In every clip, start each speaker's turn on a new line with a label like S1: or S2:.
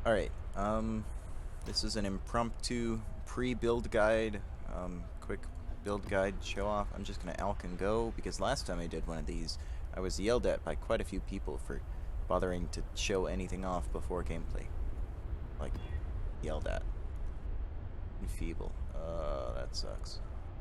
S1: Alright, this is an impromptu pre-build guide, quick build guide show off. I'm just gonna alch and go, because last time I did one of these, I was yelled at by quite a few people for bothering to show anything off before gameplay. Like, yelled at. Enfeeble. That sucks.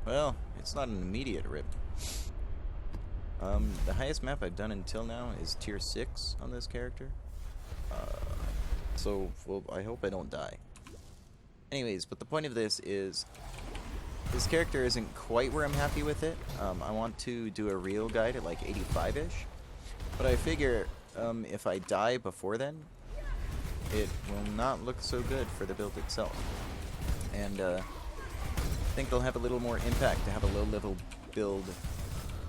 S1: Well, it's not an immediate rip. The highest map I've done until now is tier 6 on this character. So, well, I hope I don't die. Anyways, but the point of this is, this character isn't quite where I'm happy with it. I want to do a real guide at like 85-ish. But I figure, if I die before then, it will not look so good for the build itself. And, I think they'll have a little more impact to have a low-level build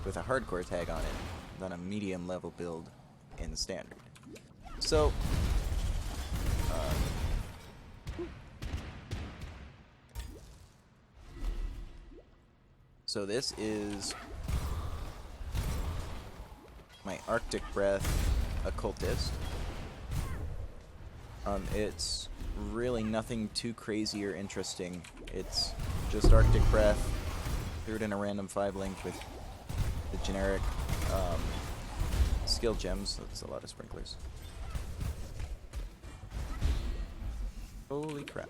S1: with a hardcore tag on it than a medium-level build in standard. So this is my Arctic Breath Occultist. It's really nothing too crazy or interesting. It's just Arctic Breath, threw it in a random 5-link with the generic skill gems. That's a lot of sprinklers. Holy crap.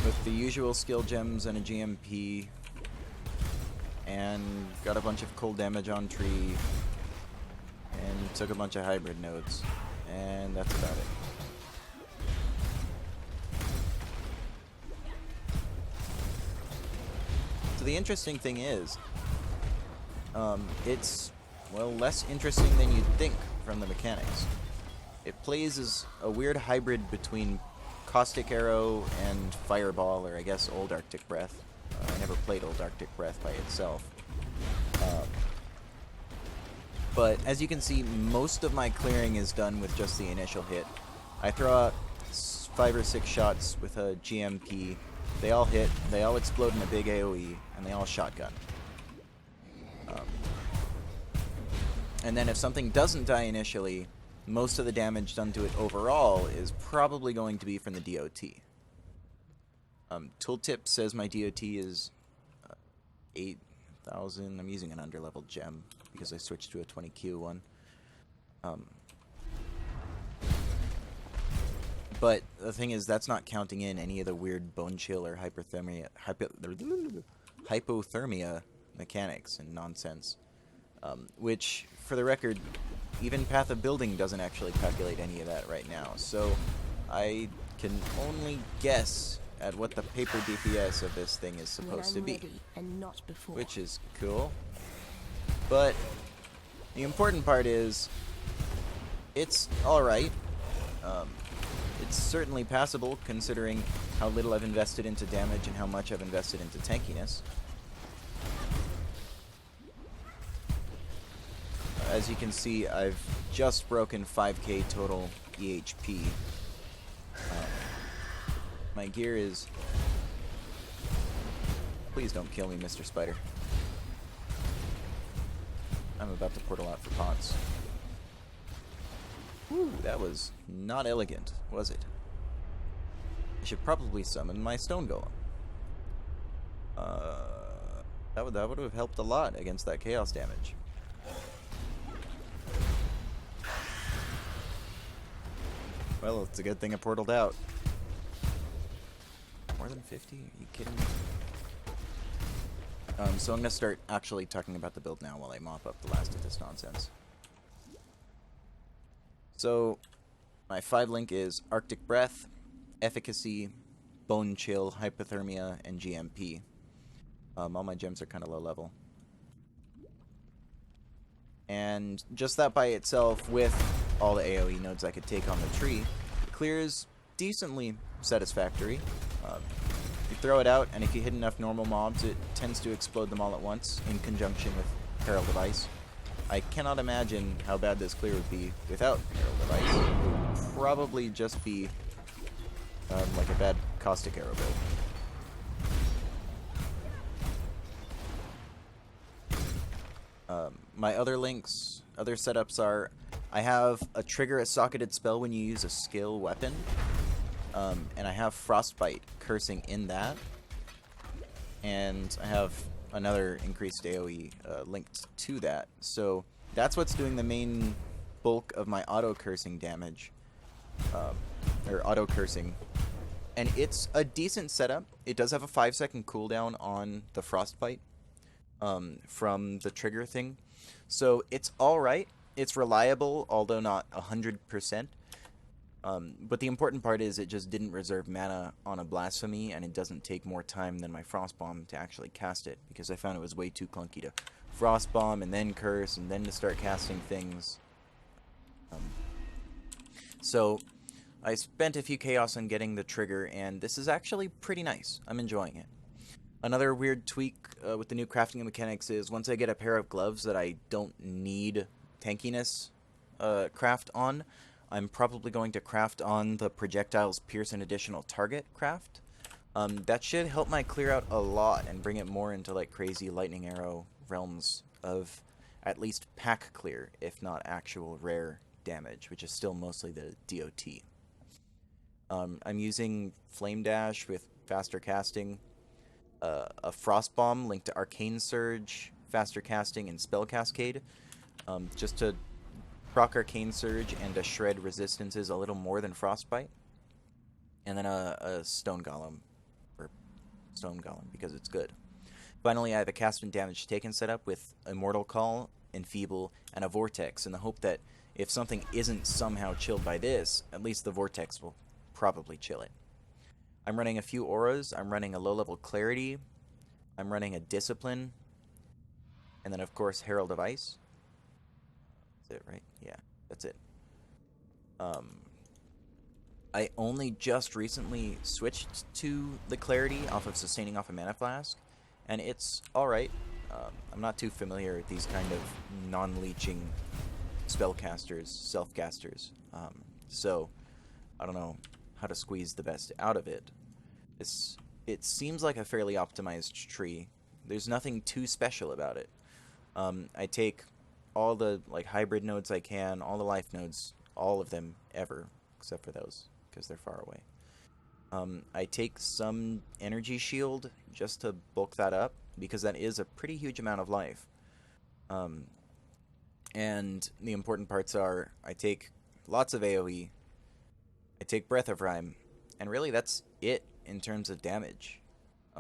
S1: With the usual skill gems and a GMP, and got a bunch of cold damage on tree, and took a bunch of hybrid nodes, and that's about it. So the interesting thing is, it's, well, less interesting than you'd think from the mechanics. It plays as a weird hybrid between Caustic Arrow and Fireball, or I guess Old Arctic Breath. I never played Old Arctic Breath by itself. But as you can see, most of my clearing is done with just the initial hit. I throw out 5 or 6 shots with a GMP. They all hit, they all explode in a big AoE, and they all shotgun. And then if something doesn't die initially, most of the damage done to it overall is probably going to be from the DOT. Tooltip says my DOT is 8,000. I'm using an underleveled gem because I switched to a 20Q one. But the thing is, that's not counting in any of the weird bone chill or hypothermia mechanics and nonsense. Which, for the record, even Path of Building doesn't actually calculate any of that right now, so I can only guess at what the paper DPS of this thing is supposed to be,
S2: and not before.
S1: Which is cool. But the important part is, it's alright. It's certainly passable, considering how little I've invested into damage and how much I've invested into tankiness. As you can see, I've just broken 5k total EHP. My gear is... Please don't kill me, Mr. Spider. I'm about to portal out for pots. Whew, that was not elegant, was it? I should probably summon my stone golem. That would have helped a lot against that chaos damage. Well, it's a good thing I portaled out. More than 50? Are you kidding me? So I'm going to start actually talking about the build now while I mop up the last of this nonsense. So, my 5-link is Arctic Breath, Efficacy, Bone Chill, Hypothermia, and GMP. All my gems are kind of low level. And just that by itself, with all the AoE nodes I could take on the tree, clears decently satisfactory. You throw it out, and if you hit enough normal mobs, it tends to explode them all at once, in conjunction with Herald of Ice. I cannot imagine how bad this clear would be without Herald of Ice. It would probably just be like a bad Caustic Arrow build. My other links, other setups are, I have a trigger a socketed spell when you use a skill weapon, and I have Frostbite cursing in that, and I have another increased AoE linked to that. So that's what's doing the main bulk of my auto-cursing damage, or auto-cursing. And it's a decent setup. It does have a 5-second cooldown on the Frostbite from the trigger thing. So it's alright. It's reliable, although not 100%. But the important part is it just didn't reserve mana on a Blasphemy, and it doesn't take more time than my Frostbomb to actually cast it, because I found it was way too clunky to Frostbomb and then curse and then to start casting things. So I spent a few chaos on getting the trigger, and this is actually pretty nice. I'm enjoying it. Another weird tweak with the new crafting mechanics is once I get a pair of gloves that I don't need tankiness craft on, I'm probably going to craft on the projectiles pierce an additional target craft. That should help my clear out a lot and bring it more into like crazy lightning arrow realms of at least pack clear, if not actual rare damage, which is still mostly the DOT. I'm using Flame Dash with faster casting, a Frost Bomb linked to Arcane Surge, faster casting, and Spell Cascade, just to proc Arcane Surge and to shred resistances a little more than Frostbite, and then a Stone Golem, because it's good. Finally, I have a cast and damage taken set up with Immortal Call, Enfeeble, and a Vortex, in the hope that if something isn't somehow chilled by this, at least the Vortex will probably chill it. I'm running a few auras. I'm running a low-level Clarity. I'm running a Discipline. And then, of course, Herald of Ice. That's it, right? Yeah, that's it. I only just recently switched to the Clarity off of sustaining off a Mana Flask, and it's alright. I'm not too familiar with these kind of non-leeching spellcasters, self-casters. So, I don't know how to squeeze the best out of it. It seems like a fairly optimized tree. There's nothing too special about it. I take all the like hybrid nodes I can, all the life nodes, all of them ever, except for those, because they're far away. I take some energy shield just to bulk that up, because that is a pretty huge amount of life. And the important parts are, I take lots of AoE, I take Breath of Rhyme, and really that's it in terms of damage.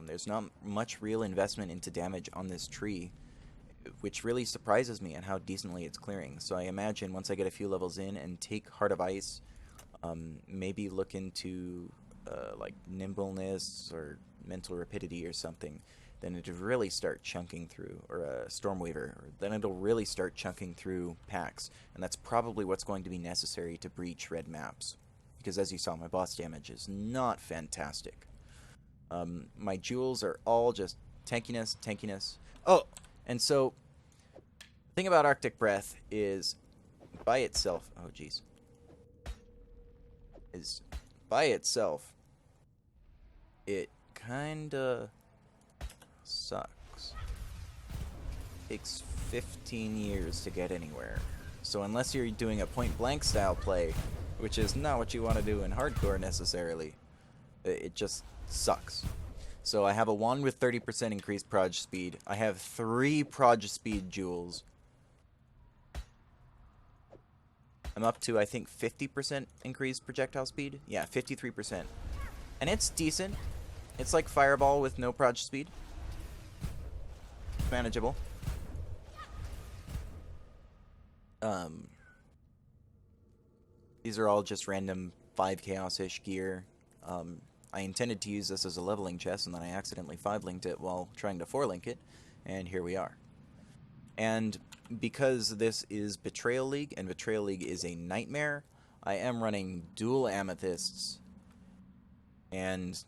S1: There's not much real investment into damage on this tree, which really surprises me at how decently it's clearing. So I imagine once I get a few levels in and take Heart of Ice, maybe look into like Nimbleness or Mental Rapidity or something, then it'll really start chunking through, or a Stormweaver, or then it'll really start chunking through packs, and that's probably what's going to be necessary to breach red maps, because as you saw, my boss damage is not fantastic. My jewels are all just tankiness, tankiness. Oh, and so, the thing about Arctic Breath is, by itself, oh jeez, is by itself, it kinda sucks. Takes 15 years to get anywhere. So unless you're doing a point-blank style play, which is not what you want to do in hardcore necessarily, it just sucks. So I have a wand with 30% increased proj speed. I have 3 proj speed jewels. I'm up to, I think, 50% increased projectile speed. Yeah, 53%. And it's decent. It's like Fireball with no proj speed. Manageable. These are all just random 5 chaos-ish gear. I intended to use this as a leveling chest, and then I accidentally 5-linked it while trying to 4-link it, and here we are. And because this is Betrayal League, and Betrayal League is a nightmare, I am running dual amethysts and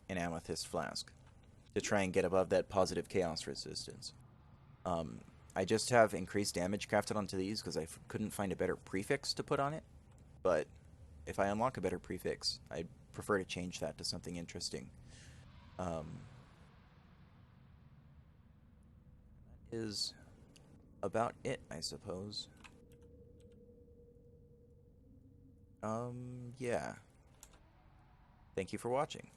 S1: an amethyst flask to try and get above that positive chaos resistance. I just have increased damage crafted onto these because I couldn't find a better prefix to put on it, but if I unlock a better prefix, I'd prefer to change that to something interesting. That is about it, I suppose. Yeah. Thank you for watching.